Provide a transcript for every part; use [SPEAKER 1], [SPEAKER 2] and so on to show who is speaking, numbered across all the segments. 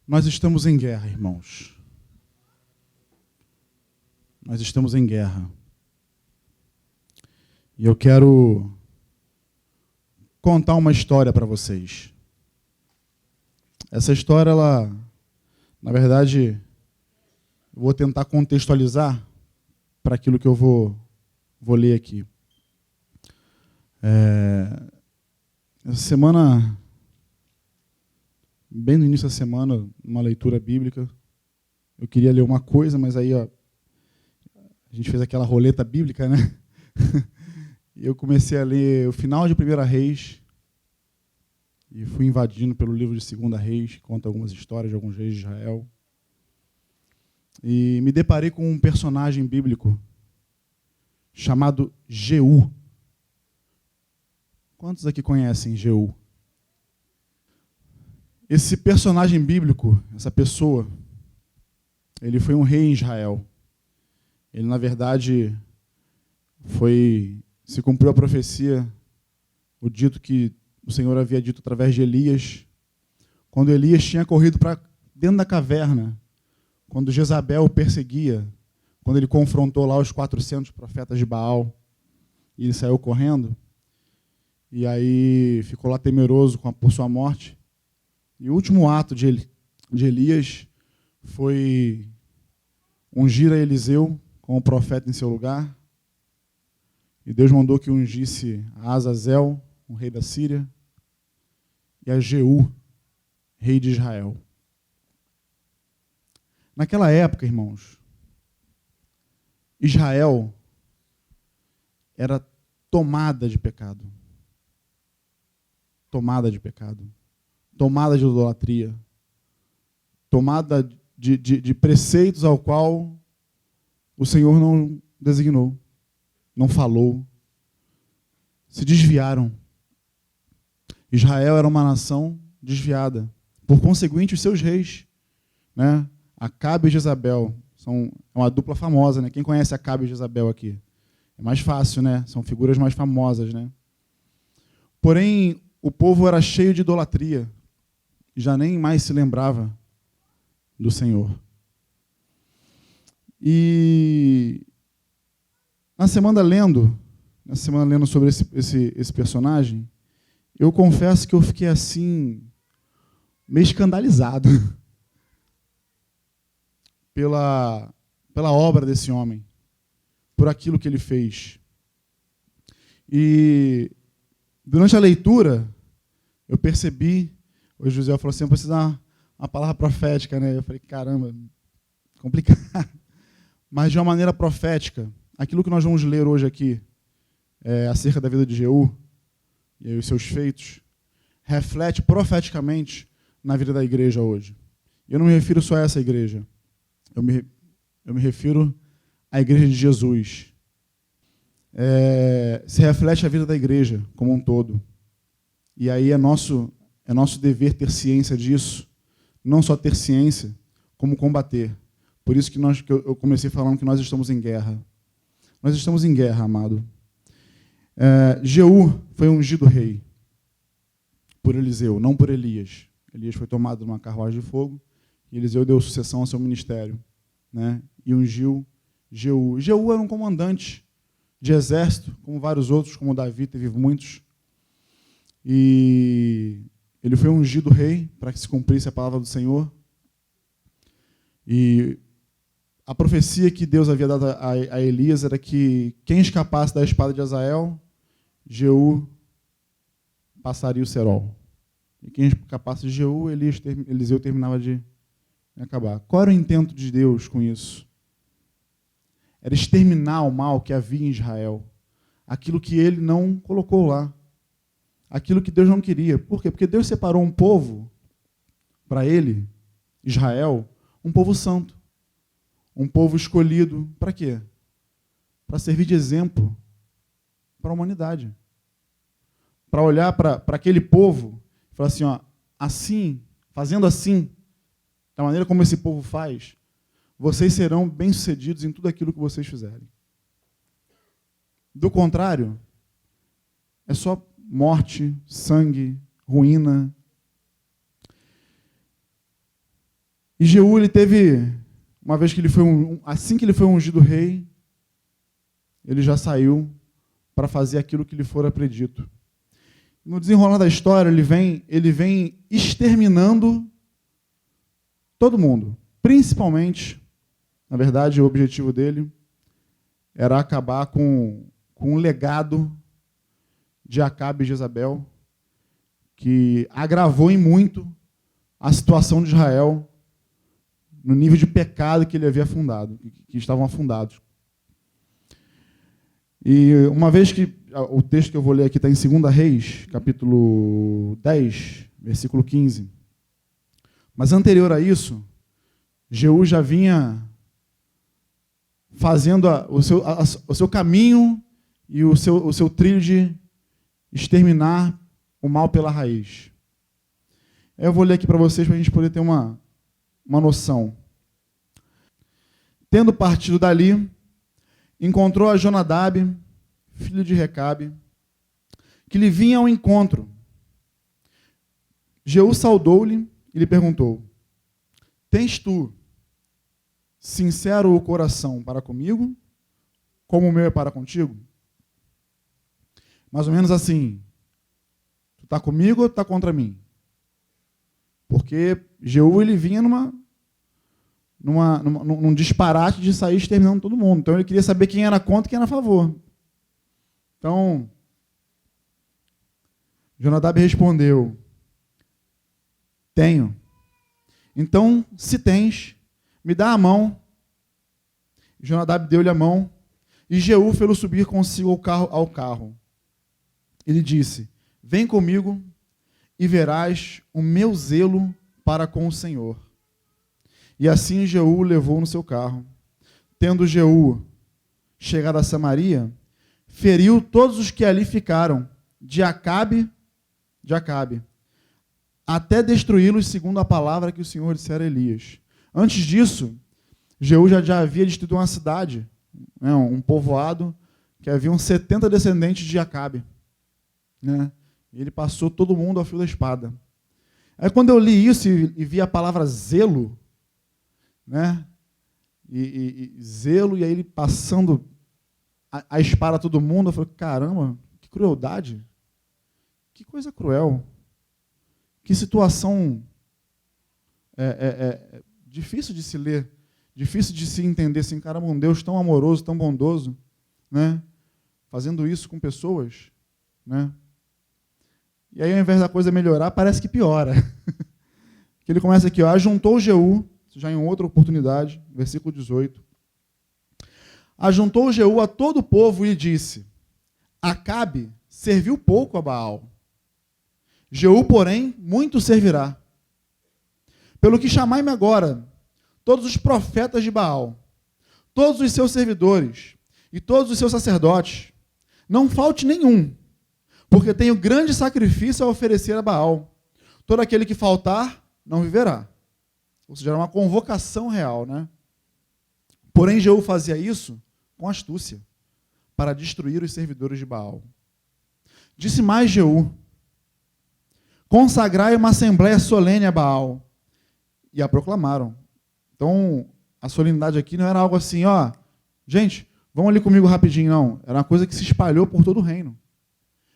[SPEAKER 1] Nós estamos em guerra, irmãos. Nós estamos em guerra. E eu quero contar uma história para vocês. Essa história, na verdade, eu vou tentar contextualizar para aquilo que eu vou ler aqui. Essa semana, bem no início da semana, uma leitura bíblica, eu queria ler uma coisa, mas aí a gente fez aquela roleta bíblica, né? E eu comecei a ler o final de 1 Reis e fui invadindo pelo livro de 2 Reis, que conta algumas histórias de alguns reis de Israel. E me deparei com um personagem bíblico chamado Jeú. Quantos aqui conhecem Jeú? Esse personagem bíblico, essa pessoa, ele foi um rei em Israel. Ele, na verdade, se cumpriu a profecia, o dito que o Senhor havia dito através de Elias, quando Elias tinha corrido para dentro da caverna, quando Jezabel o perseguia, quando ele confrontou lá os 400 profetas de Baal, e ele saiu correndo, e aí ficou lá temeroso por sua morte. E o último ato de Elias foi ungir a Eliseu como profeta em seu lugar. E Deus mandou que ungisse a Azazel, o rei da Síria, e a Jeú, rei de Israel. Naquela época, irmãos, Israel era tomada de pecado. Tomada de pecado. Tomada de idolatria. Tomada de preceitos ao qual o Senhor não designou, não falou. Se desviaram. Israel era uma nação desviada. Por conseguinte, os seus reis, né? Acabe e Jezabel, é uma dupla famosa, né? Quem conhece Acabe e Jezabel aqui? É mais fácil, né? São figuras mais famosas, né? Porém, o povo era cheio de idolatria, já nem mais se lembrava do Senhor. E na semana lendo sobre esse personagem, eu confesso que eu fiquei assim, meio escandalizado pela obra desse homem, por aquilo que ele fez. E durante a leitura, eu percebi, o José falou assim, eu preciso dar uma palavra profética, né? Eu falei, caramba, complicado. Mas de uma maneira profética, aquilo que nós vamos ler hoje aqui, acerca da vida de Jeú e os seus feitos, reflete profeticamente na vida da igreja hoje. Eu não me refiro só a essa igreja. Eu me refiro à igreja de Jesus. Se reflete a vida da igreja como um todo. E aí é nosso dever ter ciência disso. Não só ter ciência, como combater. Por isso que eu comecei falando que nós estamos em guerra. Nós estamos em guerra, amado. Jeú foi ungido rei por Eliseu, não por Elias. Elias foi tomado numa carruagem de fogo e Eliseu deu sucessão ao seu ministério, né? E ungiu Jeú. Jeú era um comandante de exército, como vários outros, como Davi, teve muitos. E ele foi ungido rei para que se cumprisse a palavra do Senhor. E a profecia que Deus havia dado a Elias era que quem escapasse da espada de Azael, Jeú passaria o cerol. E quem escapasse de Jeú, Eliseu terminava de acabar. Qual era o intento de Deus com isso? Era exterminar o mal que havia em Israel. Aquilo que ele não colocou lá. Aquilo que Deus não queria. Por quê? Porque Deus separou um povo para ele, Israel, um povo santo. Um povo escolhido. Para quê? Para servir de exemplo para a humanidade. Para olhar para aquele povo e falar assim, ó, assim, fazendo assim, da maneira como esse povo faz, vocês serão bem-sucedidos em tudo aquilo que vocês fizerem. Do contrário, é só morte, sangue, ruína. E Jeú, ele teve, uma vez que ele foi assim que ele foi ungido rei, ele já saiu para fazer aquilo que lhe fora predito. No desenrolar da história, ele vem exterminando todo mundo. Principalmente, na verdade, o objetivo dele era acabar com o legado de Acabe e Jezabel, que agravou em muito a situação de Israel no nível de pecado que ele havia afundado, que estavam afundados. E uma vez que o texto que eu vou ler aqui está em 2 Reis, capítulo 10, versículo 15. Mas anterior a isso, Jeú já vinha fazendo o seu caminho e o seu trilho de exterminar o mal pela raiz. Eu vou ler aqui para vocês para a gente poder ter uma noção. Tendo partido dali, encontrou a Jonadab, filho de Recabe, que lhe vinha ao encontro. Jeú saudou-lhe e lhe perguntou: tens tu sincero o coração para comigo, como o meu é para contigo? Mais ou menos assim, tu está comigo ou tu está contra mim? Porque Jeú, ele vinha num disparate de sair exterminando todo mundo. Então ele queria saber quem era contra e quem era a favor. Então, Jonadab respondeu: tenho. Então, se tens, me dá a mão. Jonadab deu-lhe a mão, e Jeú fê-lo subir consigo ao carro. Ele disse: vem comigo e verás o meu zelo para com o Senhor. E assim Jeú o levou no seu carro. Tendo Jeú chegado a Samaria, feriu todos os que ali ficaram, de Acabe, até destruí-los segundo a palavra que o Senhor dissera a Elias. Antes disso, Jeú já havia destruído uma cidade, né, um povoado, que haviam 70 descendentes de Acabe. Né? E ele passou todo mundo ao fio da espada. Aí quando eu li isso e vi a palavra zelo, né? E zelo, e aí ele passando a espada a todo mundo, eu falei, caramba, que crueldade, que coisa cruel, que situação difícil de se ler, difícil de se entender, assim, caramba, um Deus tão amoroso, tão bondoso, né? Fazendo isso com pessoas, né? E aí, ao invés da coisa melhorar, parece que piora. Que ele começa aqui, ó, ajuntou Jeú, já em outra oportunidade, versículo 18. Ajuntou Jeú a todo o povo e disse: Acabe serviu pouco a Baal. Jeú, porém, muito servirá. Pelo que chamai-me agora todos os profetas de Baal, todos os seus servidores e todos os seus sacerdotes, não falte nenhum, porque tenho grande sacrifício a oferecer a Baal. Todo aquele que faltar, não viverá. Ou seja, era uma convocação real, né? Porém, Jeú fazia isso com astúcia, para destruir os servidores de Baal. Disse mais Jeú: consagrai uma assembleia solene a Baal. E a proclamaram. Então, a solenidade aqui não era algo assim, ó, gente, vão ali comigo rapidinho, não. Era uma coisa que se espalhou por todo o reino.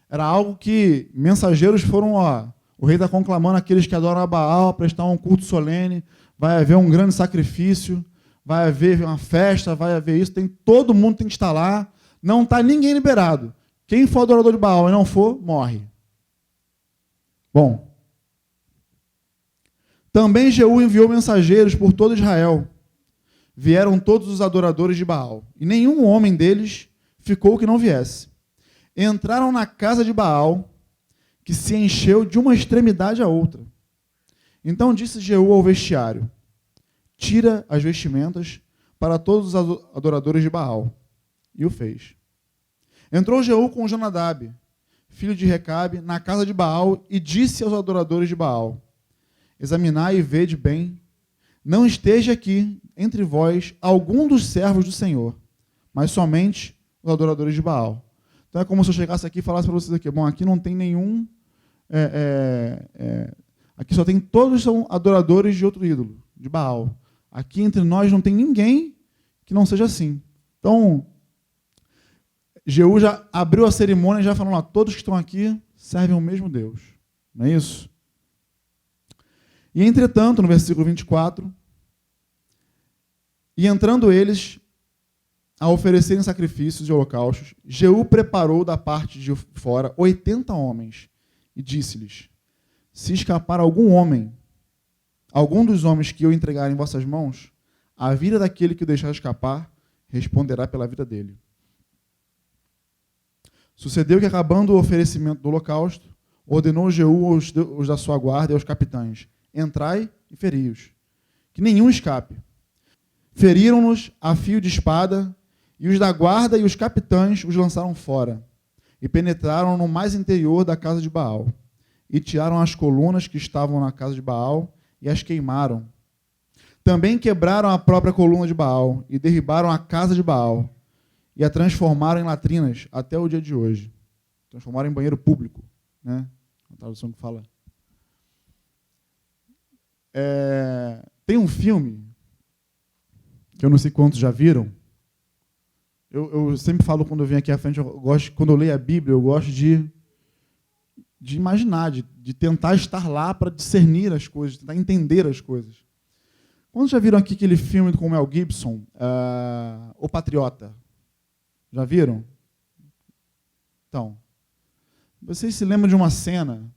[SPEAKER 1] Era algo que mensageiros foram, ó, o rei está conclamando aqueles que adoram a Baal a prestar um culto solene, vai haver um grande sacrifício, vai haver uma festa, vai haver isso, todo mundo tem que estar lá, não está ninguém liberado. Quem for adorador de Baal e não for, morre. Bom, também Jeú enviou mensageiros por todo Israel. Vieram todos os adoradores de Baal, e nenhum homem deles ficou que não viesse. Entraram na casa de Baal, que se encheu de uma extremidade à outra. Então disse Jeú ao vestiário: tira as vestimentas para todos os adoradores de Baal. E o fez. Entrou Jeú com Jonadab, filho de Recabe, na casa de Baal, e disse aos adoradores de Baal: examinai e vede bem, não esteja aqui entre vós algum dos servos do Senhor, mas somente os adoradores de Baal. Então é como se eu chegasse aqui e falasse para vocês aqui, bom, aqui não tem nenhum, aqui só tem, todos são adoradores de outro ídolo, de Baal. Aqui entre nós não tem ninguém que não seja assim. Então, Jeú já abriu a cerimônia e já falou, todos que estão aqui servem o mesmo Deus. Não é isso? E, entretanto, no versículo 24, e entrando eles a oferecerem sacrifícios e holocaustos, Jeú preparou da parte de fora 80 homens e disse-lhes, se escapar algum dos homens que eu entregar em vossas mãos, a vida daquele que o deixar escapar responderá pela vida dele. Sucedeu que, acabando o oferecimento do holocausto, ordenou Jeú aos da sua guarda e aos capitães, entrai e feri-os, que nenhum escape. Feriram-nos a fio de espada, e os da guarda e os capitães os lançaram fora, e penetraram no mais interior da casa de Baal, e tiraram as colunas que estavam na casa de Baal, e as queimaram. Também quebraram a própria coluna de Baal, e derribaram a casa de Baal, e a transformaram em latrinas até o dia de hoje. Transformaram em banheiro público, né? A tradução que fala. Tem um filme, que eu não sei quantos já viram. Eu sempre falo, quando eu venho aqui à frente, quando eu leio a Bíblia, eu gosto de imaginar, de tentar estar lá para discernir as coisas, tentar entender as coisas. Quantos já viram aqui aquele filme com o Mel Gibson, O Patriota? Já viram? Então, vocês se lembram de uma cena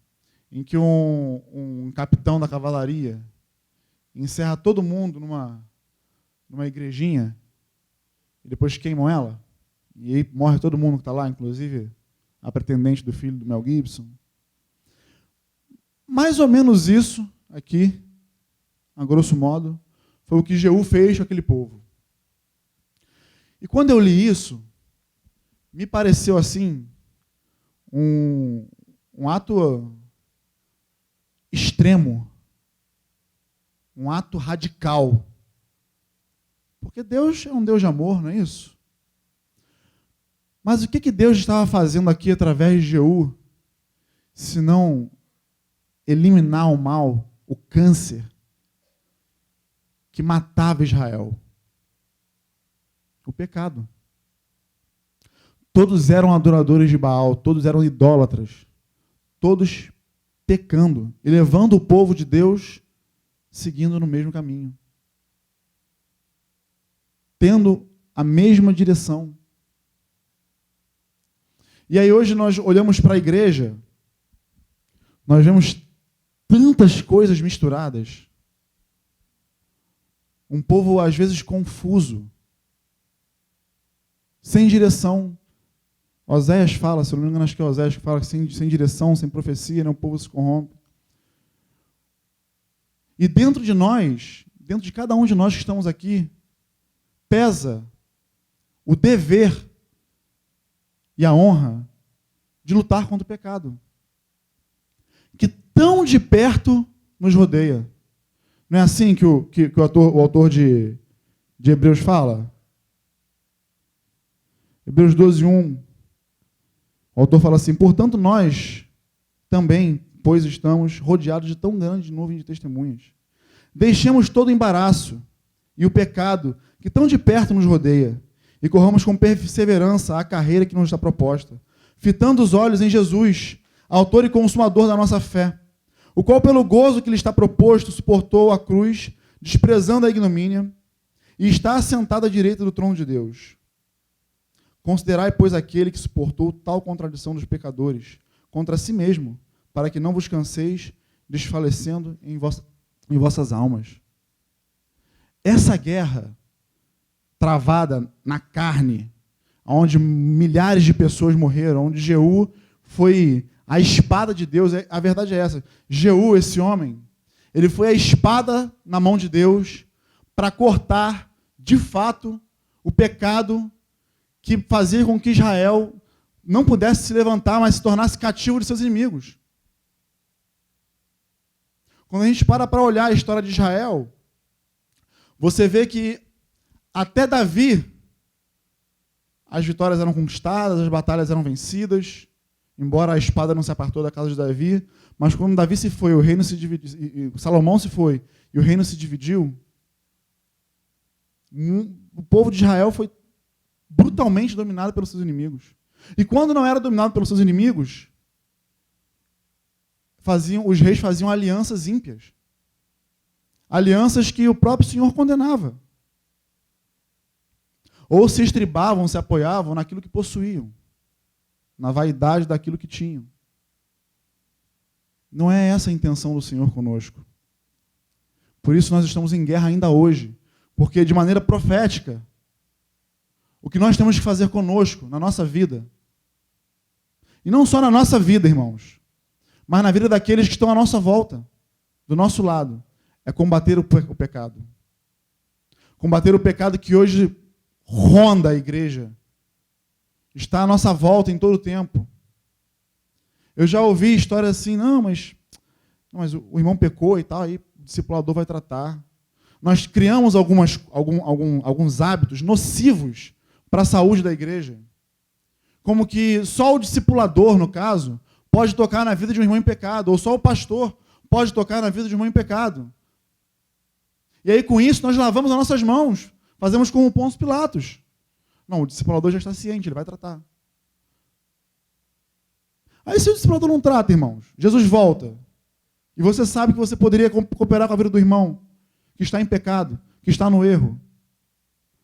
[SPEAKER 1] em que um capitão da cavalaria encerra todo mundo numa igrejinha e depois queimam ela? E aí morre todo mundo que está lá, inclusive a pretendente do filho do Mel Gibson. Mais ou menos isso aqui, a grosso modo, foi o que Jeú fez com aquele povo. E quando eu li isso, me pareceu assim um ato extremo, um ato radical. Porque Deus é um Deus de amor, não é isso? Mas o que Deus estava fazendo aqui através de Jeú, se não eliminar o mal, o câncer que matava Israel? O pecado. Todos eram adoradores de Baal, todos eram idólatras, todos pecando e levando o povo de Deus seguindo no mesmo caminho, tendo a mesma direção. E aí hoje nós olhamos para a igreja, nós vemos tantas coisas misturadas, um povo às vezes confuso, sem direção. Oséias fala, se eu não me engano, acho que é Oséias que fala que sem direção, sem profecia, né, o povo se corrompe. E dentro de nós, dentro de cada um de nós que estamos aqui, pesa o dever e a honra de lutar contra o pecado, que tão de perto nos rodeia. Não é assim que o autor de Hebreus fala? Hebreus 12:1. O autor fala assim, portanto nós também, pois estamos rodeados de tão grande nuvem de testemunhas. Deixemos todo o embaraço e o pecado que tão de perto nos rodeia e corramos com perseverança a carreira que nos está proposta, fitando os olhos em Jesus, autor e consumador da nossa fé, o qual pelo gozo que lhe está proposto suportou a cruz, desprezando a ignomínia, e está assentado à direita do trono de Deus. Considerai, pois, aquele que suportou tal contradição dos pecadores contra si mesmo, para que não vos canseis desfalecendo em vossas almas. Essa guerra travada na carne, onde milhares de pessoas morreram, onde Jeú foi a espada de Deus, a verdade é essa. Jeú, esse homem, ele foi a espada na mão de Deus para cortar, de fato, o pecado que fazia com que Israel não pudesse se levantar, mas se tornasse cativo de seus inimigos. Quando a gente para olhar a história de Israel, você vê que até Davi, as vitórias eram conquistadas, as batalhas eram vencidas, embora a espada não se apartou da casa de Davi, mas quando Davi se foi, o reino se dividiu, Salomão se foi, e o reino se dividiu, o povo de Israel foi brutalmente dominado pelos seus inimigos. E quando não era dominado pelos seus inimigos, os reis faziam alianças ímpias. Alianças que o próprio Senhor condenava. Ou se estribavam, se apoiavam naquilo que possuíam, na vaidade daquilo que tinham. Não é essa a intenção do Senhor conosco. Por isso nós estamos em guerra ainda hoje, porque de maneira profética, o que nós temos que fazer conosco, na nossa vida, e não só na nossa vida, irmãos, mas na vida daqueles que estão à nossa volta, do nosso lado, é combater o pecado. Combater o pecado que hoje ronda a igreja, está à nossa volta em todo o tempo. Eu já ouvi histórias assim, não, mas o irmão pecou e tal, aí o discipulador vai tratar. Nós criamos alguns hábitos nocivos para a saúde da igreja. Como que só o discipulador, no caso, pode tocar na vida de um irmão em pecado, ou só o pastor pode tocar na vida de um irmão em pecado. E aí, com isso, nós lavamos as nossas mãos, fazemos como o Pôncio Pilatos. Não, o discipulador já está ciente, ele vai tratar. Aí, se o discipulador não trata, irmãos, Jesus volta, e você sabe que você poderia cooperar com a vida do irmão, que está em pecado, que está no erro,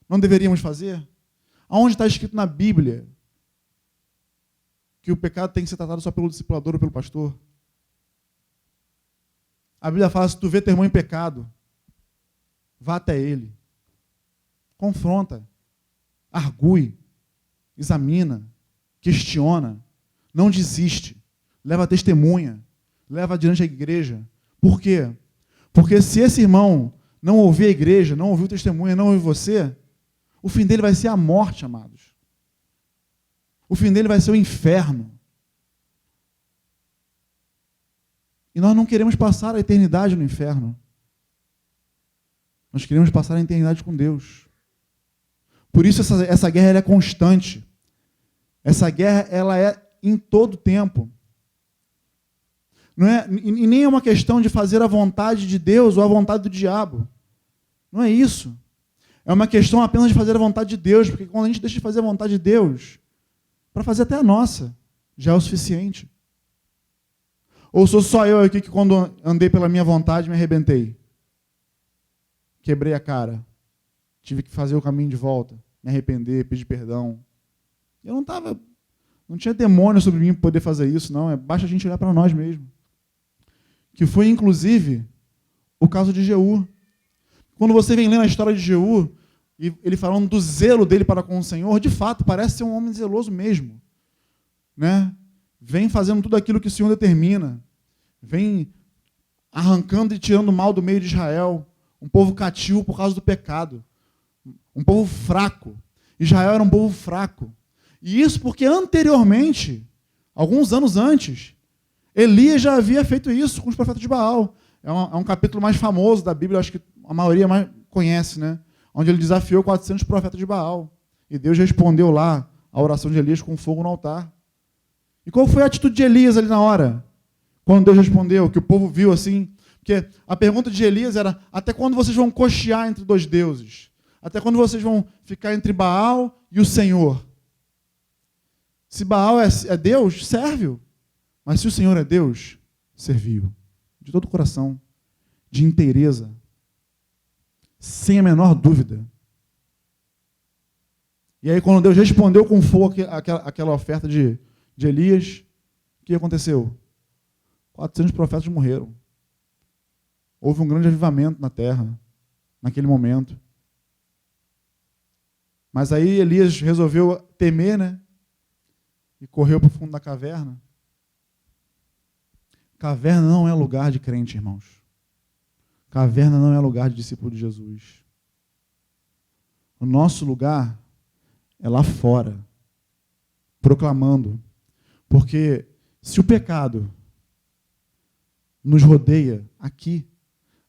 [SPEAKER 1] não deveríamos fazer? Aonde está escrito na Bíblia que o pecado tem que ser tratado só pelo discipulador ou pelo pastor? A Bíblia fala, se tu vê teu irmão em pecado, vá até ele. Confronta, argue, examina, questiona, não desiste, leva testemunha, leva adiante a igreja. Por quê? Porque se esse irmão não ouvir a igreja, não ouvir o testemunho, não ouvir você, o fim dele vai ser a morte, amados. O fim dele vai ser o inferno. E nós não queremos passar a eternidade no inferno. Nós queremos passar a eternidade com Deus. Por isso essa guerra ela é constante. Essa guerra ela é em todo tempo. Não é, e nem é uma questão de fazer a vontade de Deus ou a vontade do diabo. Não é isso. É uma questão apenas de fazer a vontade de Deus, porque quando a gente deixa de fazer a vontade de Deus, para fazer até a nossa, já é o suficiente. Ou sou só eu aqui que quando andei pela minha vontade me arrebentei? Quebrei a cara. Tive que fazer o caminho de volta, me arrepender, pedir perdão. Eu não tinha demônio sobre mim para poder fazer isso, não. Basta a gente olhar para nós mesmos. Que foi, inclusive, o caso de Jeú. Quando você vem lendo a história de Jeú, e ele falando do zelo dele para com o Senhor, de fato, parece ser um homem zeloso mesmo. Né? Vem fazendo tudo aquilo que o Senhor determina. Vem arrancando e tirando o mal do meio de Israel. Um povo cativo por causa do pecado. Um povo fraco. Israel era um povo fraco. E isso porque anteriormente, alguns anos antes, Elias já havia feito isso com os profetas de Baal. É um capítulo mais famoso da Bíblia, acho que a maioria mais conhece, né? Onde ele desafiou 400 profetas de Baal. E Deus respondeu lá a oração de Elias com fogo no altar. E qual foi a atitude de Elias ali na hora? Quando Deus respondeu, que o povo viu assim. Porque a pergunta de Elias era, até quando vocês vão cochear entre dois deuses? Até quando vocês vão ficar entre Baal e o Senhor? Se Baal é Deus, serve-o. Mas se o Senhor é Deus, serviu. De todo o coração, de inteireza, sem a menor dúvida. E aí, quando Deus respondeu com fogo aquela oferta de Elias, o que aconteceu? 400 profetas morreram. Houve um grande avivamento na terra, naquele momento. Mas aí Elias resolveu temer, né? E correu para o fundo da caverna. Caverna não é lugar de crente, irmãos. Caverna não é lugar de discípulo de Jesus. O nosso lugar é lá fora, proclamando. Porque se o pecado nos rodeia aqui,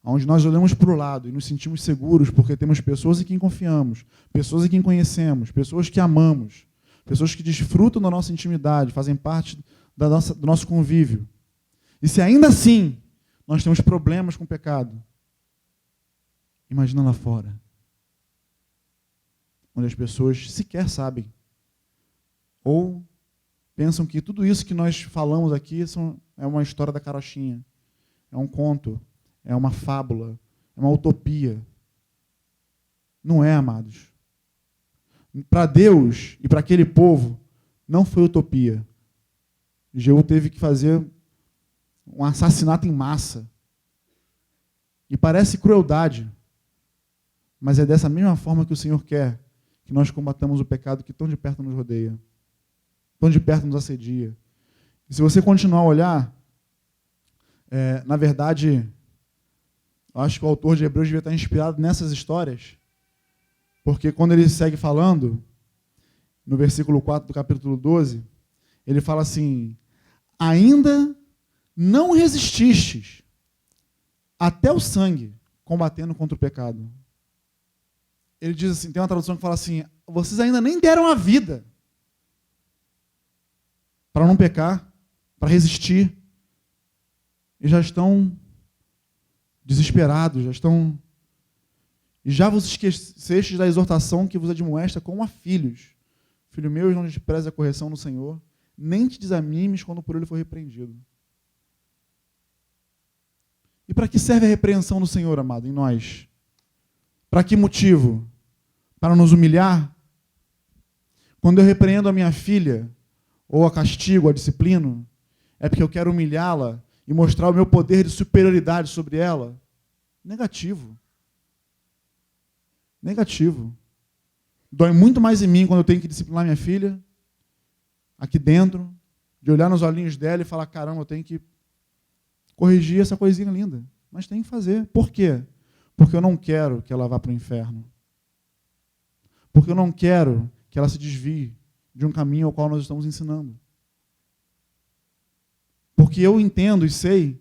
[SPEAKER 1] onde nós olhamos para o lado e nos sentimos seguros porque temos pessoas em quem confiamos, pessoas em quem conhecemos, pessoas que amamos, pessoas que desfrutam da nossa intimidade, fazem parte do nosso convívio. E se ainda assim nós temos problemas com o pecado, Imagina lá fora, onde as pessoas sequer sabem, ou pensam que tudo isso que nós falamos aqui é uma história da carochinha, é um conto, é uma fábula, é uma utopia. Não é, amados. Para Deus e para aquele povo, não foi utopia. Jeú teve que fazer um assassinato em massa. E parece crueldade, mas é dessa mesma forma que o Senhor quer que nós combatamos o pecado que tão de perto nos rodeia, tão de perto nos assedia. E se você continuar a olhar, na verdade, eu acho que o autor de Hebreus devia estar inspirado nessas histórias, porque quando ele segue falando, no versículo 4 do capítulo 12, ele fala assim: ainda não resististes até o sangue, combatendo contra o pecado. Ele diz assim, tem uma tradução que fala assim: vocês ainda nem deram a vida para não pecar, para resistir, e já estão desesperados, e já vos esquecestes da exortação que vos admoesta como a filhos. Filho meu, não despreze a correção do Senhor, nem te desanimes quando por ele for repreendido. E para que serve a repreensão do Senhor, amado, em nós? Para que motivo? Para nos humilhar? Quando eu repreendo a minha filha, ou a castigo, a disciplino, é porque eu quero humilhá-la e mostrar o meu poder de superioridade sobre ela? Negativo. Negativo. Dói muito mais em mim quando eu tenho que disciplinar minha filha, aqui dentro, de olhar nos olhinhos dela e falar: caramba, eu tenho que corrigir essa coisinha linda. Mas tem que fazer. Por quê? Porque eu não quero que ela vá para o inferno. Porque eu não quero que ela se desvie de um caminho ao qual nós estamos ensinando. Porque eu entendo e sei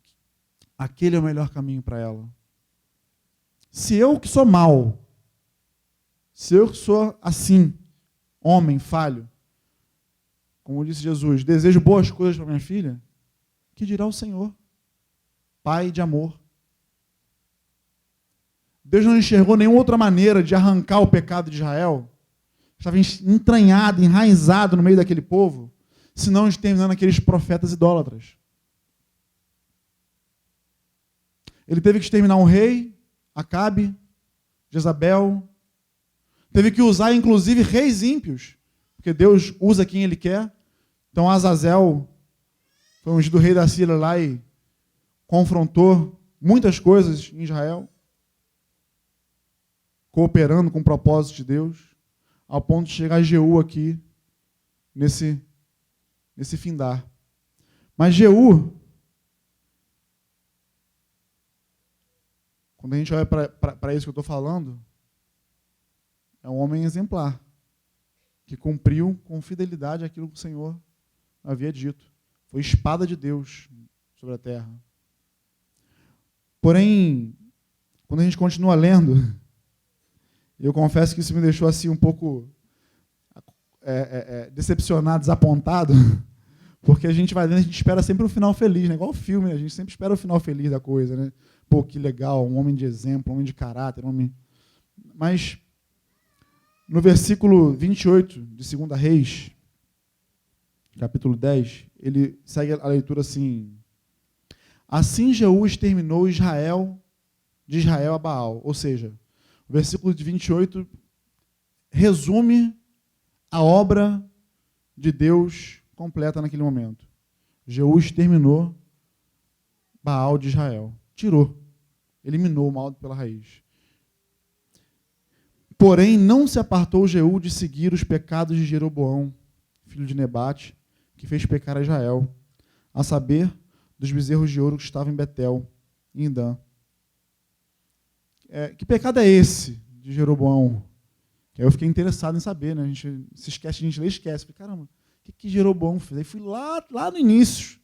[SPEAKER 1] que aquele é o melhor caminho para ela. Se eu que sou mau, se eu que sou assim, homem, falho, como disse Jesus, desejo boas coisas para minha filha, que dirá o Senhor, Pai de amor? Deus não enxergou nenhuma outra maneira de arrancar o pecado de Israel. Estava entranhado, enraizado no meio daquele povo, senão exterminando aqueles profetas idólatras. Ele teve que exterminar um rei, Acabe, Jezabel. Teve que usar, inclusive, reis ímpios, porque Deus usa quem Ele quer. Então, Azazel foi ungido rei da Síria lá e confrontou muitas coisas em Israel, cooperando com o propósito de Deus, ao ponto de chegar Jeú aqui, nesse findar. Mas Jeú, quando a gente olha para isso que eu estou falando, é um homem exemplar, que cumpriu com fidelidade aquilo que o Senhor havia dito. Foi espada de Deus sobre a terra. Porém, quando a gente continua lendo, eu confesso que isso me deixou assim um pouco decepcionado, desapontado, porque a gente vai lendo, a gente espera sempre um final feliz, né? Igual o filme, né? A gente sempre espera o final feliz da coisa, né? Pô, que legal, um homem de exemplo, um homem de caráter, Mas, no versículo 28 de 2 Reis, capítulo 10, ele segue a leitura assim: assim Jeú exterminou de Israel a Baal. Ou seja, o versículo de 28 resume a obra de Deus completa naquele momento. Jeú exterminou Baal de Israel. Tirou. Eliminou o mal pela raiz. Porém, não se apartou Jeú de seguir os pecados de Jeroboão, filho de Nebate, que fez pecar a Israel, a saber, dos bezerros de ouro que estavam em Betel e em Dan. Que pecado é esse de Jeroboão? Que aí eu fiquei interessado em saber, né? A gente se esquece, a gente lê e esquece. Falei, caramba, o que Jeroboão fez? Aí fui lá no início,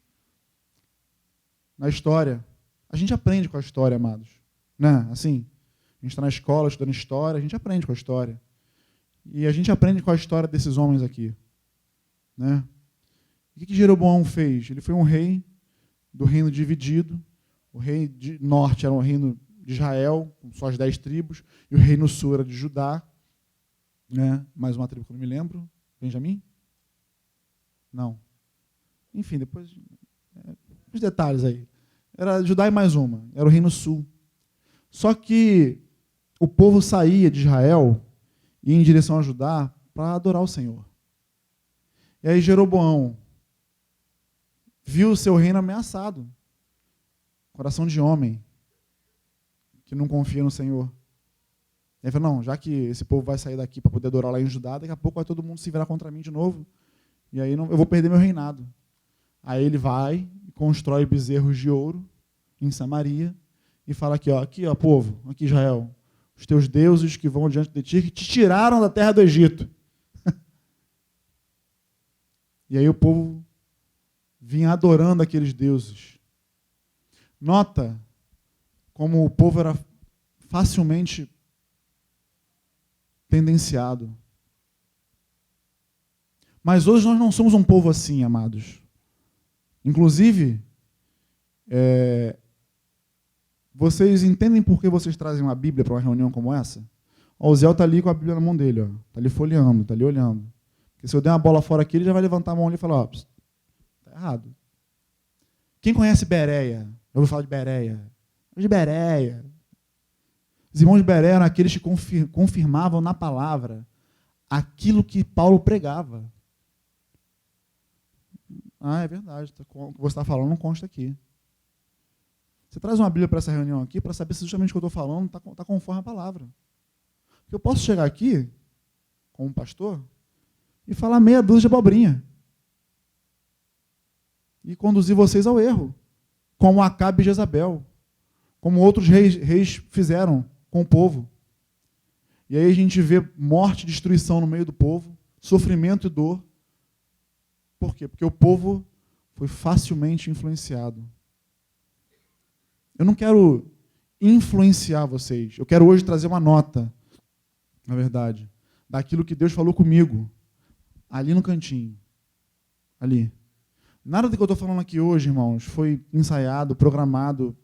[SPEAKER 1] na história. A gente aprende com a história, amados. Né? Assim, a gente está na escola estudando história, a gente aprende com a história. E a gente aprende com a história desses homens aqui. Né? O que Jeroboão fez? Ele foi um rei do reino dividido. O rei de norte era um reino de Israel, com suas 10 tribos, e o reino sul era de Judá, né? Mais uma tribo que eu não me lembro. Benjamim? Não. Enfim, depois... os detalhes aí. Era Judá e mais uma. Era o reino sul. Só que o povo saía de Israel e ia em direção a Judá para adorar o Senhor. E aí Jeroboão viu o seu reino ameaçado. Coração de homem que não confia no Senhor. Ele falou, não, já que esse povo vai sair daqui para poder adorar lá em Judá, daqui a pouco vai todo mundo se virar contra mim de novo. E aí eu vou perder meu reinado. Aí ele vai e constrói bezerros de ouro em Samaria e fala aqui, ó, povo, aqui Israel, os teus deuses que vão diante de ti, que te tiraram da terra do Egito. E aí o povo vinha adorando aqueles deuses. Nota como o povo era facilmente tendenciado. Mas hoje nós não somos um povo assim, amados. Inclusive, vocês entendem por que vocês trazem uma Bíblia para uma reunião como essa? O Zé está ali com a Bíblia na mão dele, está ali folheando, está ali olhando. Porque se eu der uma bola fora aqui, ele já vai levantar a mão ali e falar, está errado. Quem conhece Bereia? Eu vou falar de Bereia. De Bereia. Os irmãos de Bereia eram aqueles que confirmavam na palavra aquilo que Paulo pregava. Ah, é verdade, o que você está falando não consta aqui. Você traz uma Bíblia para essa reunião aqui para saber se justamente o que eu estou falando está conforme a palavra. Porque eu posso chegar aqui, como pastor, e falar meia dúzia de abobrinha. E conduzir vocês ao erro. Como Acabe e Jezabel. Como outros reis fizeram com o povo. E aí a gente vê morte e destruição no meio do povo, sofrimento e dor. Por quê? Porque o povo foi facilmente influenciado. Eu não quero influenciar vocês. Eu quero hoje trazer uma nota, na verdade, daquilo que Deus falou comigo, ali no cantinho. Ali. Nada do que eu estou falando aqui hoje, irmãos, foi ensaiado, programado.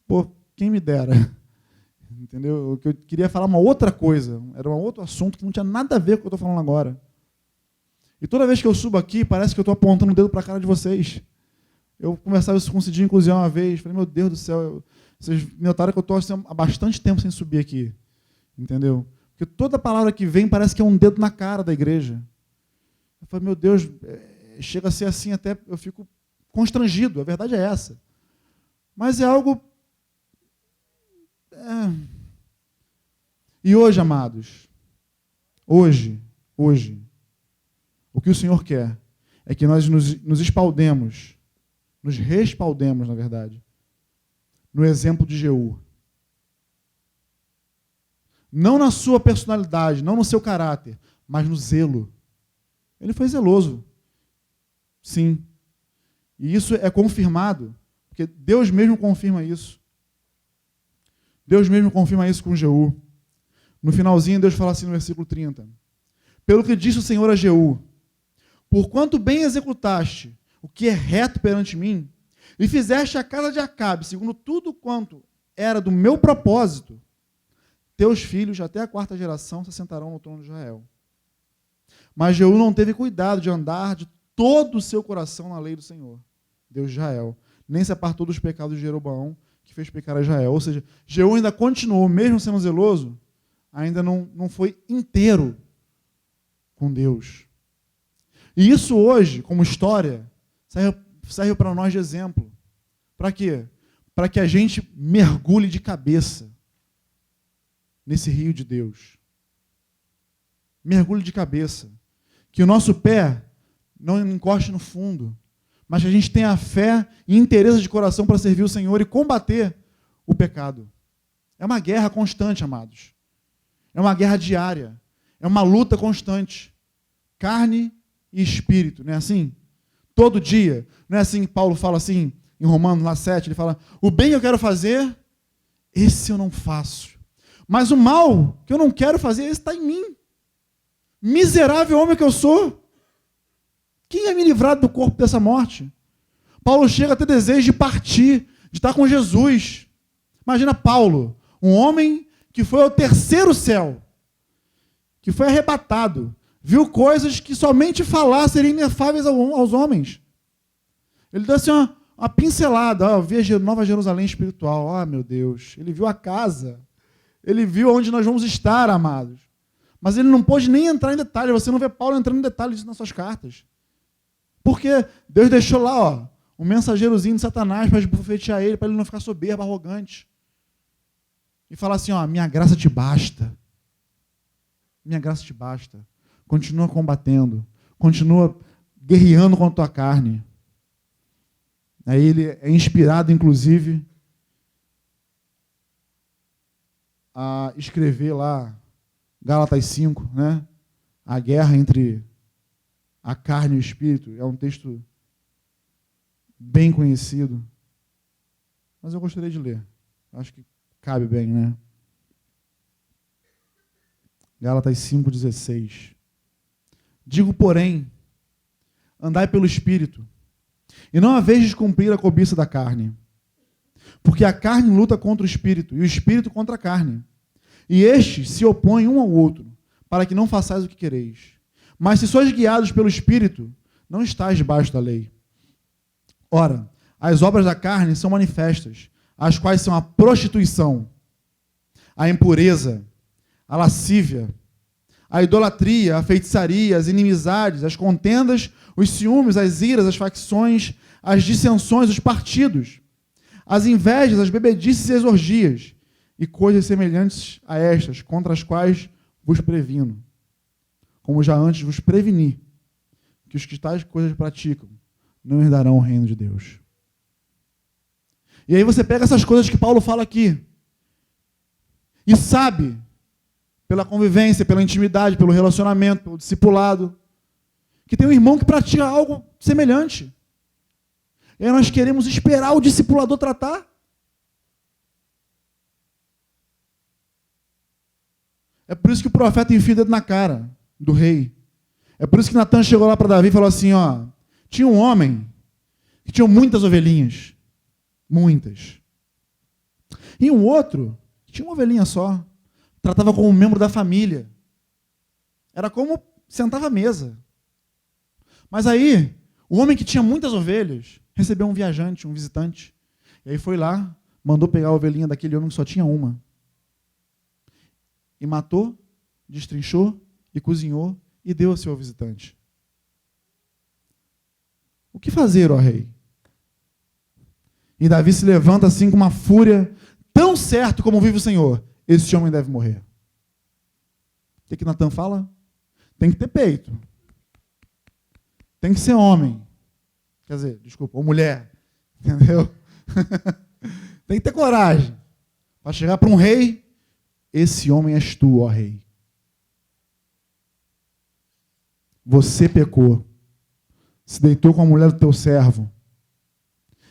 [SPEAKER 1] Pô, quem me dera. Entendeu? Eu queria falar uma outra coisa. Era um outro assunto que não tinha nada a ver com o que eu estou falando agora. E toda vez que eu subo aqui, parece que eu estou apontando o dedo para a cara de vocês. Eu conversava isso com o Cidinho, inclusive, uma vez. Falei, meu Deus do céu, vocês notaram que eu estou há bastante tempo sem subir aqui. Entendeu? Porque toda palavra que vem parece que é um dedo na cara da igreja. Eu falei, meu Deus, chega a ser assim até, eu fico constrangido. A verdade é essa. Mas é algo... E hoje, amados, hoje, o que o Senhor quer é que nós nos espaldemos, nos respaldemos, na verdade, no exemplo de Jeú. Não na sua personalidade, não no seu caráter, mas no zelo. Ele foi zeloso. Sim. E isso é confirmado, porque Deus mesmo confirma isso. Deus mesmo confirma isso com Jeú. No finalzinho, Deus fala assim no versículo 30. Pelo que disse o Senhor a Jeú, porquanto bem executaste o que é reto perante mim, e fizeste a casa de Acabe, segundo tudo quanto era do meu propósito, teus filhos, até a 4ª geração, se assentarão no trono de Israel. Mas Jeú não teve cuidado de andar de todo o seu coração na lei do Senhor, Deus de Israel, nem se apartou dos pecados de Jeroboão, que fez pecar a Israel. Ou seja, Jeú ainda continuou, mesmo sendo zeloso, ainda não foi inteiro com Deus. E isso hoje, como história, serve para nós de exemplo. Para quê? Para que a gente mergulhe de cabeça nesse rio de Deus. Mergulhe de cabeça. Que o nosso pé não encoste no fundo, mas que a gente tenha fé e interesse de coração para servir o Senhor e combater o pecado. É uma guerra constante, amados. É uma guerra diária. É uma luta constante. Carne e espírito, não é assim? Todo dia. Não é assim que Paulo fala assim, em Romanos, lá 7, ele fala, o bem que eu quero fazer, esse eu não faço. Mas o mal que eu não quero fazer, esse está em mim. Miserável homem que eu sou. Quem é me livrado do corpo dessa morte? Paulo chega a ter desejo de partir, de estar com Jesus. Imagina Paulo, Um homem que foi ao terceiro céu, que foi arrebatado, viu coisas que somente falar seriam inefáveis aos homens. Ele deu assim uma pincelada, ó, viu a Nova Jerusalém espiritual, ó, meu Deus, ele viu a casa, ele viu onde nós vamos estar, amados. Mas ele não pôde nem entrar em detalhe, você não vê Paulo entrando em detalhes disso nas suas cartas. Porque Deus deixou lá, ó, um mensageirozinho de Satanás para esbofetear ele, para ele não ficar soberbo, arrogante. E falar assim, ó, minha graça te basta. Minha graça te basta. Continua combatendo, continua guerreando contra a tua carne. Aí ele é inspirado, inclusive, a escrever lá, Gálatas 5, né? A guerra entre a carne e o espírito. É um texto bem conhecido. Mas eu gostaria de ler. Acho que cabe bem, né? Gálatas 5,16. Digo, porém, andai pelo Espírito, e não haveis de cumprir a cobiça da carne. Porque a carne luta contra o Espírito, e o Espírito contra a carne. E estes se opõem um ao outro, para que não façais o que quereis. Mas se sois guiados pelo Espírito, não estáis debaixo da lei. Ora, as obras da carne são manifestas, as quais são a prostituição, a impureza, a lascívia, a idolatria, a feitiçaria, as inimizades, as contendas, os ciúmes, as iras, as facções, as dissensões, os partidos, as invejas, as bebedices e as orgias, e coisas semelhantes a estas, contra as quais vos previno, como já antes vos preveni, que os que tais coisas praticam não herdarão o reino de Deus. E aí você pega essas coisas que Paulo fala aqui, e sabe, pela convivência, pela intimidade, pelo relacionamento, pelo discipulado, que tem um irmão que pratica algo semelhante. E aí nós queremos esperar o discipulador tratar. É por isso que o profeta enfia o dedo na cara do rei. É por isso que Natan chegou lá para Davi e falou assim, ó, tinha um homem que tinha muitas ovelhinhas. Muitas. E um outro que tinha uma ovelhinha só. Tratava como um membro da família. Era como sentava à mesa. Mas aí, o homem que tinha muitas ovelhas recebeu um viajante, um visitante. E aí foi lá, mandou pegar a ovelhinha daquele homem que só tinha uma. E matou, destrinchou e cozinhou e deu ao seu visitante. O que fazer, ó rei? E Davi se levanta assim com uma fúria, tão certo como vive o Senhor, esse homem deve morrer. O que Natan fala? Tem que ter peito. Tem que ser homem. Quer dizer, desculpa, ou mulher. Entendeu? Tem que ter coragem. Para chegar para um rei, esse homem és tu, ó rei. Você pecou. Se deitou com a mulher do teu servo.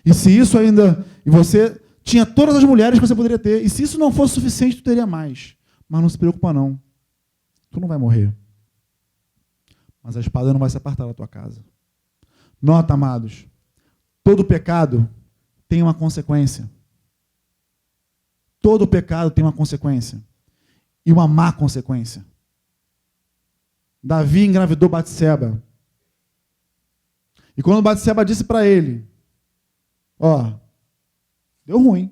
[SPEAKER 1] E se isso ainda... E você tinha todas as mulheres que você poderia ter. E se isso não fosse suficiente, tu teria mais. Mas não se preocupa não. Tu não vai morrer. Mas a espada não vai se apartar da tua casa. Nota, amados. Todo pecado tem uma consequência. Todo pecado tem uma consequência. E uma má consequência. Davi engravidou Batseba. E quando Batseba disse para ele, ó, deu ruim.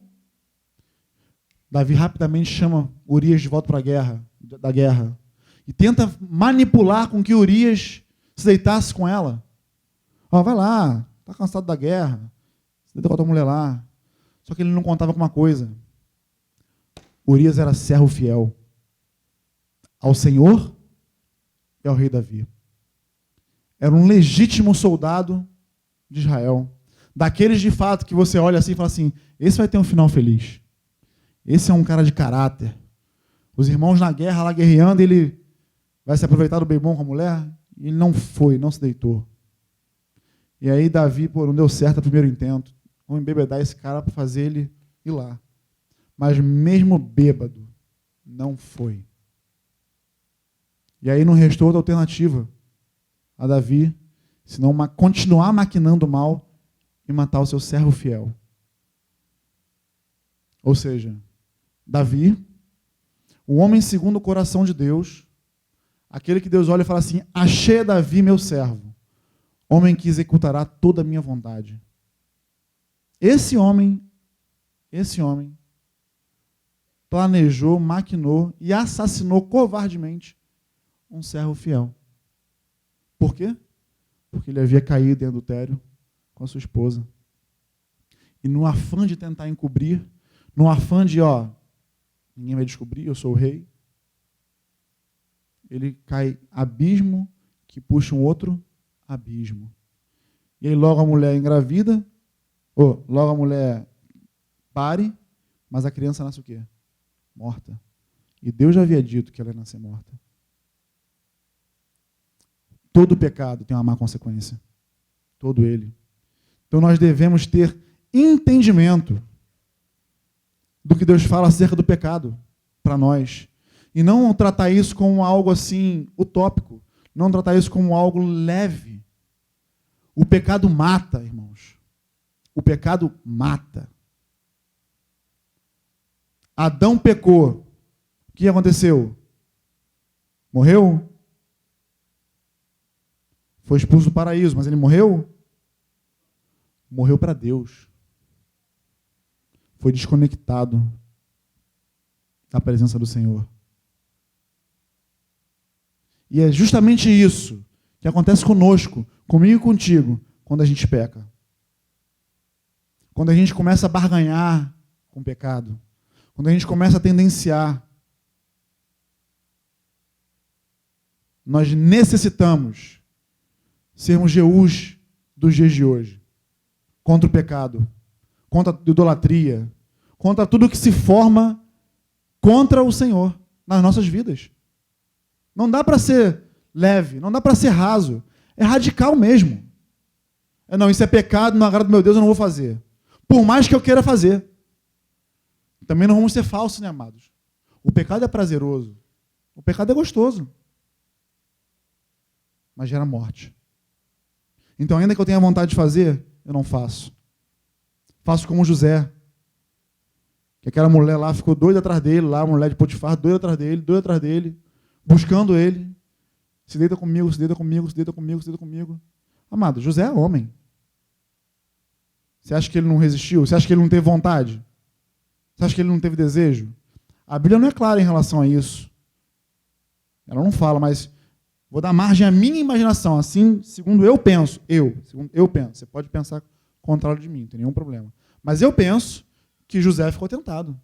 [SPEAKER 1] Davi rapidamente chama Urias de volta para da guerra. E tenta manipular com que Urias se deitasse com ela. Ó, vai lá, tá cansado da guerra. Se deita com a tua mulher lá. Só que ele não contava com uma coisa. Urias era servo fiel ao Senhor e ao rei Davi. Era um legítimo soldado de Israel. Daqueles de fato que você olha assim e fala assim, esse vai ter um final feliz. Esse é um cara de caráter. Os irmãos na guerra, lá guerreando, ele vai se aproveitar do bem bom com a mulher? E ele não foi, não se deitou. E aí Davi, pô, não deu certo o primeiro intento. Vamos embebedar esse cara para fazer ele ir lá. Mas mesmo bêbado, não foi. E aí não restou outra alternativa a Davi, senão continuar maquinando mal e matar o seu servo fiel. Ou seja, Davi, o homem segundo o coração de Deus, aquele que Deus olha e fala assim: achei Davi, meu servo, homem que executará toda a minha vontade. Esse homem planejou, maquinou e assassinou covardemente um servo fiel. Por quê? Porque ele havia caído em adultério com a sua esposa. E no afã de tentar encobrir, no afã de, ninguém vai descobrir, eu sou o rei, ele cai abismo que puxa um outro abismo. E aí logo a mulher engravida, logo a mulher pare, mas a criança nasce o quê? Morta. E Deus já havia dito que ela ia nascer morta. Todo pecado tem uma má consequência. Todo ele. Então nós devemos ter entendimento do que Deus fala acerca do pecado para nós. E não tratar isso como algo assim utópico. Não tratar isso como algo leve. O pecado mata, irmãos. O pecado mata. Adão pecou. O que aconteceu? Morreu? Foi expulso do paraíso, mas ele morreu? Morreu para Deus. Foi desconectado da presença do Senhor. E é justamente isso que acontece conosco, comigo e contigo, quando a gente peca. Quando a gente começa a barganhar com o pecado. Quando a gente começa a tendenciar. Nós necessitamos sermos Jeús dos dias de hoje. Contra o pecado. Contra a idolatria. Contra tudo que se forma contra o Senhor nas nossas vidas. Não dá para ser leve, não dá para ser raso. É radical mesmo. Não, isso é pecado, não agrada do meu Deus, eu não vou fazer. Por mais que eu queira fazer. Também não vamos ser falsos, né, amados? O pecado é prazeroso. O pecado é gostoso. Mas gera morte. Então, ainda que eu tenha vontade de fazer, eu não faço. Faço como José. Que aquela mulher lá ficou doida atrás dele, lá, a mulher de Potifar, doida atrás dele, buscando ele. Se deita comigo, se deita comigo, se deita comigo, se deita comigo. Amado, José é homem. Você acha que ele não resistiu? Você acha que ele não teve vontade? Você acha que ele não teve desejo? A Bíblia não é clara em relação a isso. Ela não fala, mas vou dar margem à minha imaginação, assim, segundo eu penso. Segundo eu penso. Você pode pensar contrário de mim, não tem nenhum problema. Mas eu penso que José ficou tentado.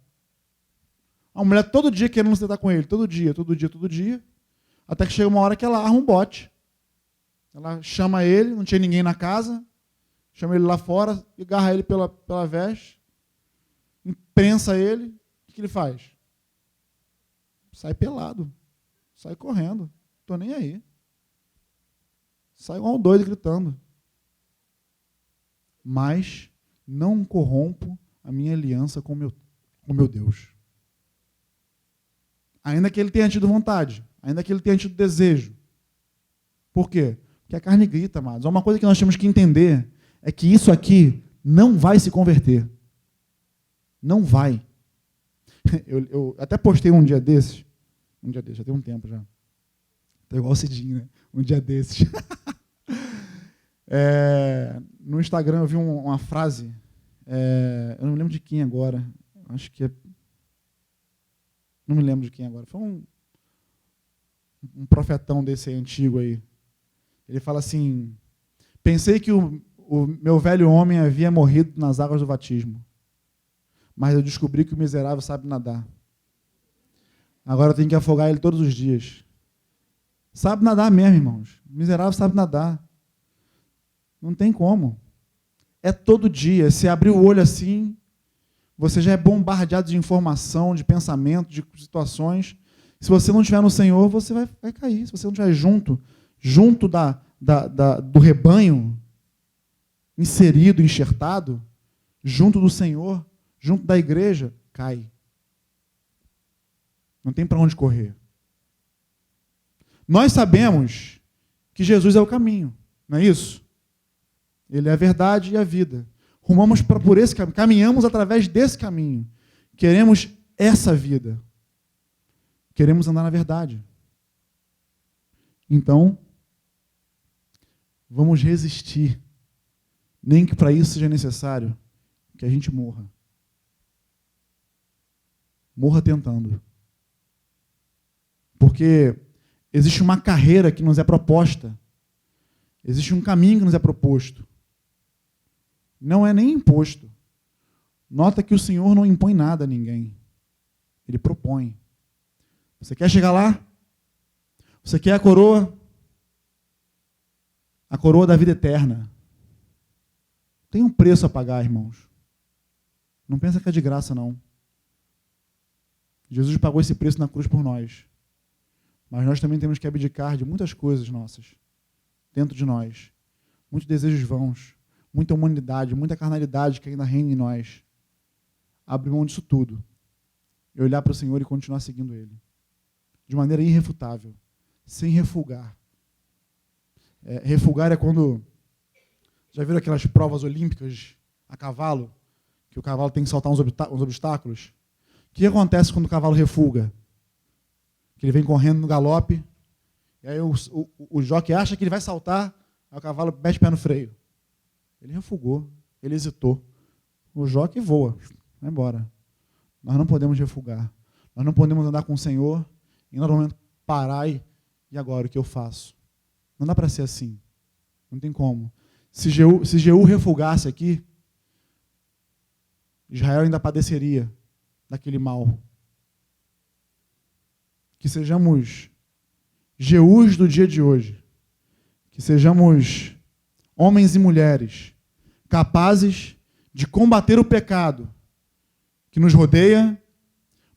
[SPEAKER 1] A mulher todo dia querendo se deitar com ele, todo dia, até que chega uma hora que ela arma um bote. Ela chama ele, não tinha ninguém na casa, chama ele lá fora, agarra ele pela veste, imprensa ele, o que ele faz? Sai pelado, sai correndo, tô nem aí. Sai igual um doido gritando. Mas não corrompo a minha aliança com o meu Deus. Ainda que ele tenha tido vontade, ainda que ele tenha tido desejo. Por quê? Porque a carne grita, amados. Uma coisa que nós temos que entender é que isso aqui não vai se converter. Não vai. Eu até postei um dia desses, já tem um tempo já. Tá igual o Cidinho, né? Um dia desses. No Instagram eu vi uma frase, eu não me lembro de quem agora, acho que não me lembro de quem agora, foi um profetão desse aí, antigo aí. Ele fala assim: pensei que o meu velho homem havia morrido nas águas do batismo, mas eu descobri que o miserável sabe nadar. Agora eu tenho que afogar ele todos os dias. Sabe nadar mesmo, irmãos. O miserável sabe nadar. Não tem como. É todo dia. Se abrir o olho assim, você já é bombardeado de informação, de pensamento, de situações. Se você não estiver no Senhor, você vai cair. Se você não estiver junto do rebanho, inserido, enxertado, junto do Senhor, junto da igreja, cai. Não tem para onde correr. Nós sabemos que Jesus é o caminho, não é isso? Ele é a verdade e a vida. Rumamos por esse caminho, caminhamos através desse caminho. Queremos essa vida. Queremos andar na verdade. Então, vamos resistir, nem que para isso seja necessário que a gente morra. Morra tentando. Porque existe uma carreira que nos é proposta. Existe um caminho que nos é proposto. Não é nem imposto. Nota que o Senhor não impõe nada a ninguém. Ele propõe. Você quer chegar lá? Você quer a coroa? A coroa da vida eterna. Tem um preço a pagar, irmãos. Não pensa que é de graça, não. Jesus pagou esse preço na cruz por nós. Mas nós também temos que abdicar de muitas coisas nossas, dentro de nós. Muitos desejos vãos, muita humanidade, muita carnalidade que ainda reina em nós. Abrir mão disso tudo. E olhar para o Senhor e continuar seguindo Ele. De maneira irrefutável. Sem refugar. Refugar é quando... Já viram aquelas provas olímpicas a cavalo? Que o cavalo tem que saltar uns obstáculos? O que acontece quando o cavalo refuga? Que ele vem correndo no galope, e aí o jockey acha que ele vai saltar, aí o cavalo mete o pé no freio. Ele refugou, ele hesitou. O jockey voa, vai embora. Nós não podemos refugar. Nós não podemos andar com o Senhor e, no momento, parar e agora, o que eu faço? Não dá para ser assim. Não tem como. Se Jeú refugasse aqui, Israel ainda padeceria daquele mal. Que sejamos Jeús do dia de hoje. Que sejamos homens e mulheres capazes de combater o pecado que nos rodeia,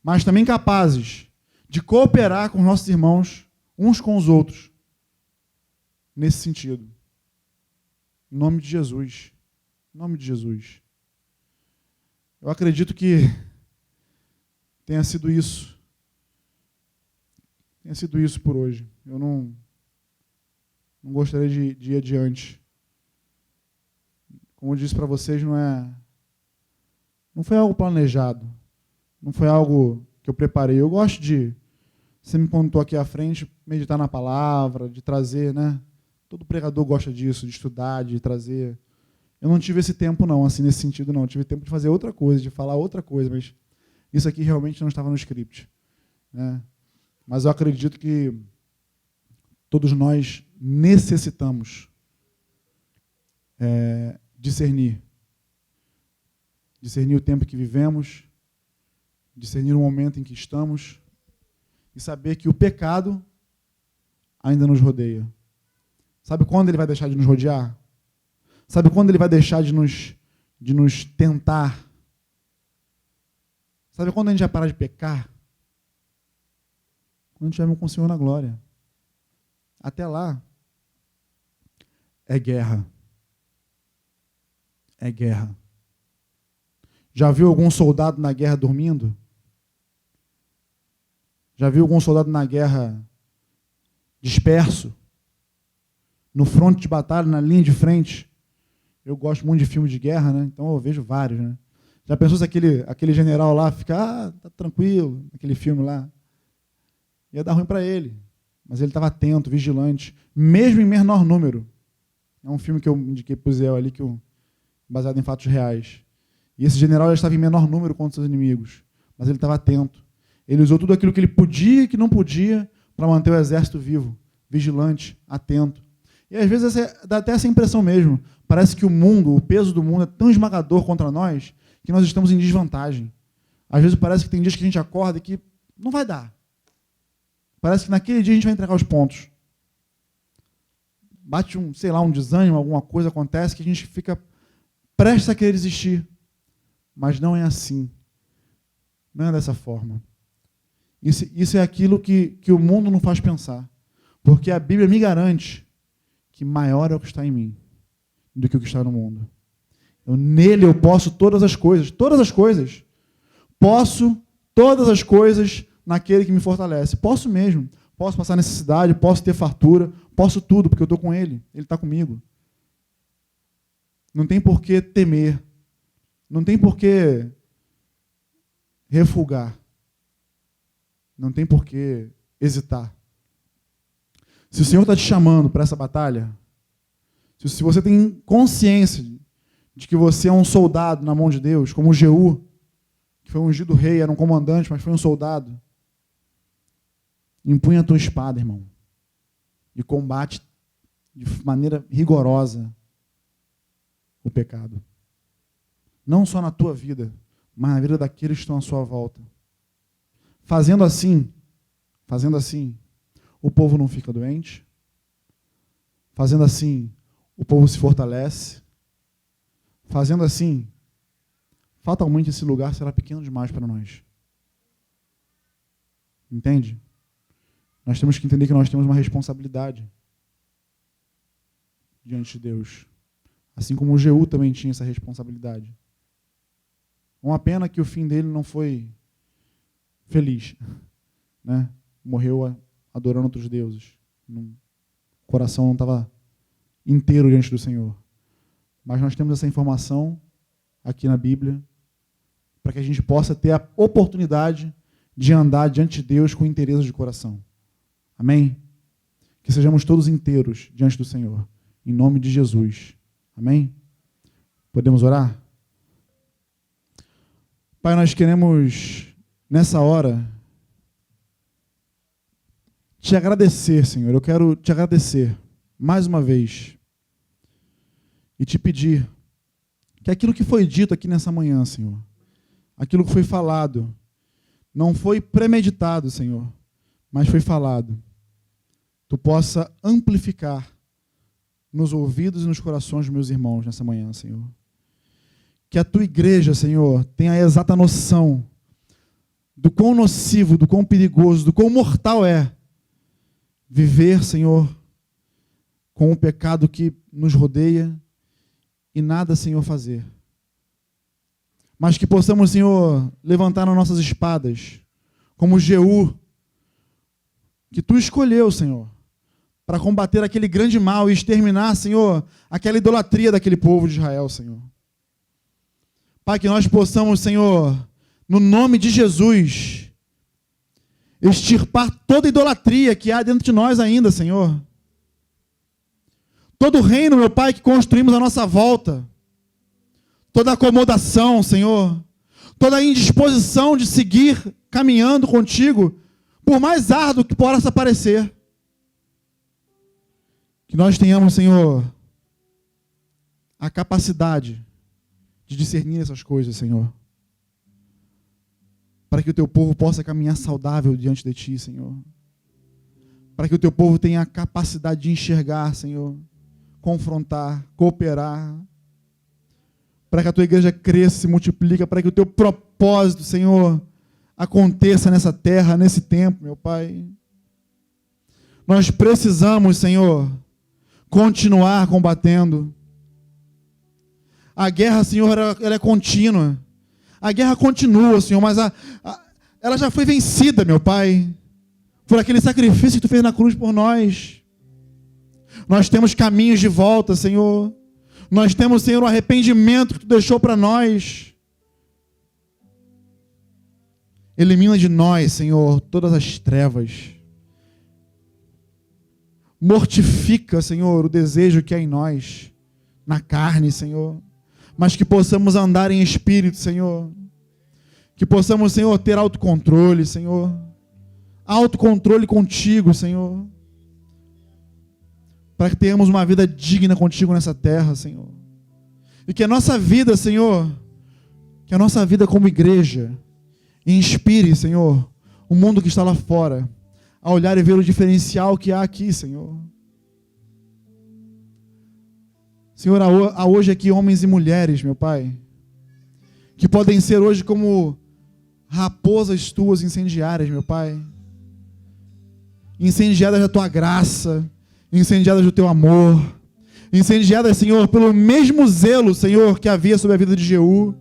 [SPEAKER 1] mas também capazes de cooperar com nossos irmãos, uns com os outros, nesse sentido. Em nome de Jesus. Em nome de Jesus. Eu acredito que tenha sido isso. Tenha sido isso por hoje. Eu não gostaria de ir adiante. Como eu disse para vocês, não foi algo planejado. Não foi algo que eu preparei. Eu gosto de, sempre quando estou aqui à frente, meditar na palavra, de trazer, né? Todo pregador gosta disso, de estudar, de trazer. Eu não tive esse tempo, não, assim, nesse sentido, não. Eu tive tempo de fazer outra coisa, de falar outra coisa, mas isso aqui realmente não estava no script, né? Mas eu acredito que todos nós necessitamos discernir. Discernir o tempo que vivemos, discernir o momento em que estamos e saber que o pecado ainda nos rodeia. Sabe quando ele vai deixar de nos rodear? Sabe quando ele vai deixar de nos tentar? Sabe quando a gente vai parar de pecar? Quando estivermos com o Senhor na glória. Até lá, é guerra. É guerra. Já viu algum soldado na guerra dormindo? Já viu algum soldado na guerra disperso? No fronte de batalha, na linha de frente? Eu gosto muito de filmes de guerra, né? Então eu vejo vários, né? Já pensou se aquele general lá fica, tá tranquilo, aquele filme lá? Ia dar ruim para ele. Mas ele estava atento, vigilante, mesmo em menor número. É um filme que eu indiquei para o Zé ali, baseado em fatos reais. E esse general já estava em menor número contra seus inimigos, mas ele estava atento. Ele usou tudo aquilo que ele podia e que não podia para manter o exército vivo, vigilante, atento. E às vezes dá até essa impressão mesmo. Parece que o peso do mundo é tão esmagador contra nós que nós estamos em desvantagem. Às vezes parece que tem dias que a gente acorda e que não vai dar. Parece que naquele dia a gente vai entregar os pontos. Bate um desânimo, alguma coisa acontece que a gente fica prestes a querer desistir. Mas não é assim. Não é dessa forma. Isso é aquilo que o mundo não faz pensar. Porque a Bíblia me garante que maior é o que está em mim do que o que está no mundo. Nele eu posso todas as coisas. Todas as coisas. Posso todas as coisas naquele que me fortalece. Posso mesmo. Posso passar necessidade, posso ter fartura, posso tudo, porque eu estou com Ele. Ele está comigo. Não tem por que temer. Não tem por que refugar. Não tem por que hesitar. Se o Senhor está te chamando para essa batalha, se você tem consciência de que você é um soldado na mão de Deus, como Jeú, que foi ungido rei, era um comandante, mas foi um soldado, empunha a tua espada, irmão, e combate de maneira rigorosa o pecado. Não só na tua vida, mas na vida daqueles que estão à sua volta. Fazendo assim, o povo não fica doente. Fazendo assim, o povo se fortalece. Fazendo assim, fatalmente esse lugar será pequeno demais para nós. Entende? Nós temos que entender que nós temos uma responsabilidade diante de Deus. Assim como o Jeú também tinha essa responsabilidade. Uma pena que o fim dele não foi feliz, né? Morreu adorando outros deuses. O coração não estava inteiro diante do Senhor. Mas nós temos essa informação aqui na Bíblia para que a gente possa ter a oportunidade de andar diante de Deus com interesse de coração. Amém? Que sejamos todos inteiros diante do Senhor. Em nome de Jesus. Amém? Podemos orar? Pai, nós queremos, nessa hora, te agradecer, Senhor. Eu quero te agradecer, mais uma vez, e te pedir que aquilo que foi dito aqui nessa manhã, Senhor, aquilo que foi falado, não foi premeditado, Senhor, mas foi falado, tu possa amplificar nos ouvidos e nos corações dos meus irmãos nessa manhã, Senhor. Que a tua igreja, Senhor, tenha a exata noção do quão nocivo, do quão perigoso, do quão mortal é viver, Senhor, com o pecado que nos rodeia e nada, Senhor, fazer. Mas que possamos, Senhor, levantar as nossas espadas, como Jeú, que tu escolheu, Senhor, para combater aquele grande mal e exterminar, Senhor, aquela idolatria daquele povo de Israel, Senhor. Pai, que nós possamos, Senhor, no nome de Jesus, extirpar toda idolatria que há dentro de nós ainda, Senhor. Todo o reino, meu Pai, que construímos à nossa volta, toda acomodação, Senhor, toda a indisposição de seguir caminhando contigo, por mais árduo que possa parecer. Que nós tenhamos, Senhor, a capacidade de discernir essas coisas, Senhor. Para que o teu povo possa caminhar saudável diante de ti, Senhor. Para que o teu povo tenha a capacidade de enxergar, Senhor, confrontar, cooperar. Para que a tua igreja cresça, se multiplique, para que o teu propósito, Senhor, aconteça nessa terra, nesse tempo, meu Pai. Nós precisamos, Senhor, continuar combatendo. A guerra, Senhor, ela é contínua. A guerra continua, Senhor, mas ela já foi vencida, meu Pai, por aquele sacrifício que tu fez na cruz por nós. Nós temos caminhos de volta, Senhor. Nós temos, Senhor, o arrependimento que tu deixou para nós. Elimina de nós, Senhor, todas as trevas. Mortifica, Senhor, o desejo que há em nós, na carne, Senhor. Mas que possamos andar em espírito, Senhor. Que possamos, Senhor, ter autocontrole, Senhor. Autocontrole contigo, Senhor. Para que tenhamos uma vida digna contigo nessa terra, Senhor. E que a nossa vida, Senhor, que a nossa vida como igreja, inspire, Senhor, o mundo que está lá fora, a olhar e ver o diferencial que há aqui, Senhor. Senhor, há hoje aqui homens e mulheres, meu Pai, que podem ser hoje como raposas tuas incendiárias, meu Pai. Incendiadas da tua graça, incendiadas do teu amor, incendiadas, Senhor, pelo mesmo zelo, Senhor, que havia sobre a vida de Jeú.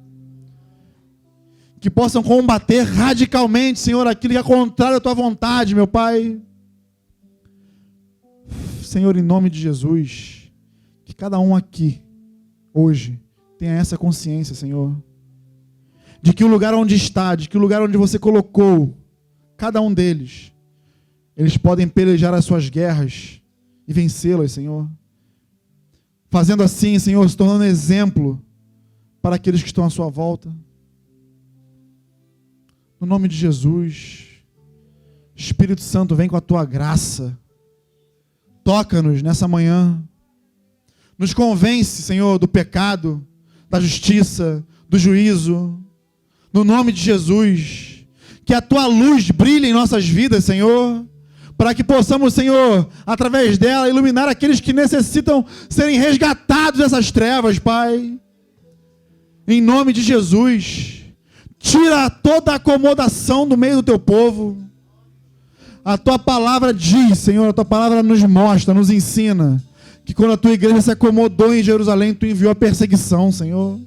[SPEAKER 1] Que possam combater radicalmente, Senhor, aquilo que é contrário à tua vontade, meu Pai. Senhor, em nome de Jesus, que cada um aqui, hoje, tenha essa consciência, Senhor, de que o lugar onde está, de que o lugar onde você colocou, cada um deles, eles podem pelejar as suas guerras e vencê-las, Senhor. Fazendo assim, Senhor, se tornando exemplo para aqueles que estão à sua volta. No nome de Jesus, Espírito Santo, vem com a tua graça. Toca-nos nessa manhã. Nos convence, Senhor, do pecado, da justiça, do juízo. No nome de Jesus, que a tua luz brilhe em nossas vidas, Senhor, para que possamos, Senhor, através dela, iluminar aqueles que necessitam serem resgatados dessas trevas, Pai. Em nome de Jesus, tira toda a acomodação do meio do teu povo. A tua palavra diz, Senhor, a tua palavra nos mostra, nos ensina, que quando a tua igreja se acomodou em Jerusalém, tu enviou a perseguição, Senhor,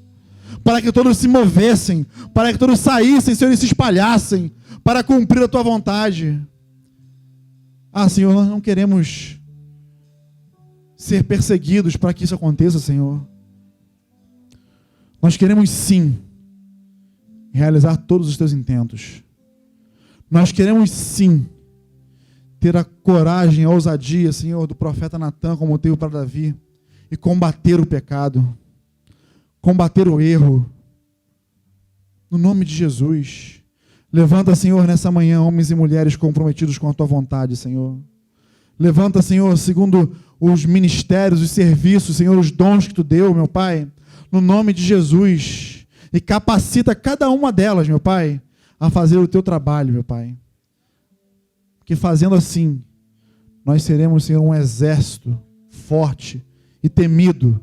[SPEAKER 1] para que todos se movessem, para que todos saíssem, Senhor, e se espalhassem, para cumprir a tua vontade. Senhor, nós não queremos ser perseguidos para que isso aconteça, Senhor. Nós queremos sim realizar todos os teus intentos. Nós queremos sim ter a coragem, a ousadia, Senhor, do profeta Natã, como teve para Davi, e combater o pecado, combater o erro, no nome de Jesus. Levanta, Senhor, nessa manhã, homens e mulheres comprometidos com a tua vontade, Senhor. Levanta, Senhor, segundo os ministérios, os serviços, Senhor, os dons que tu deu, meu Pai, no nome de Jesus, e capacita cada uma delas, meu Pai, a fazer o teu trabalho, meu Pai. Que fazendo assim, nós seremos, Senhor, um exército forte e temido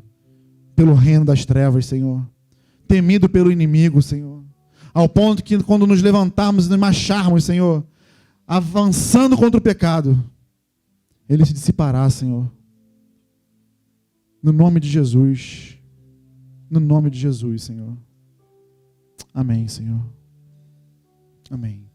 [SPEAKER 1] pelo reino das trevas, Senhor. Temido pelo inimigo, Senhor. Ao ponto que quando nos levantarmos e nos marcharmos, Senhor, avançando contra o pecado, ele se dissipará, Senhor. No nome de Jesus. No nome de Jesus, Senhor. Amém, Senhor. Amém.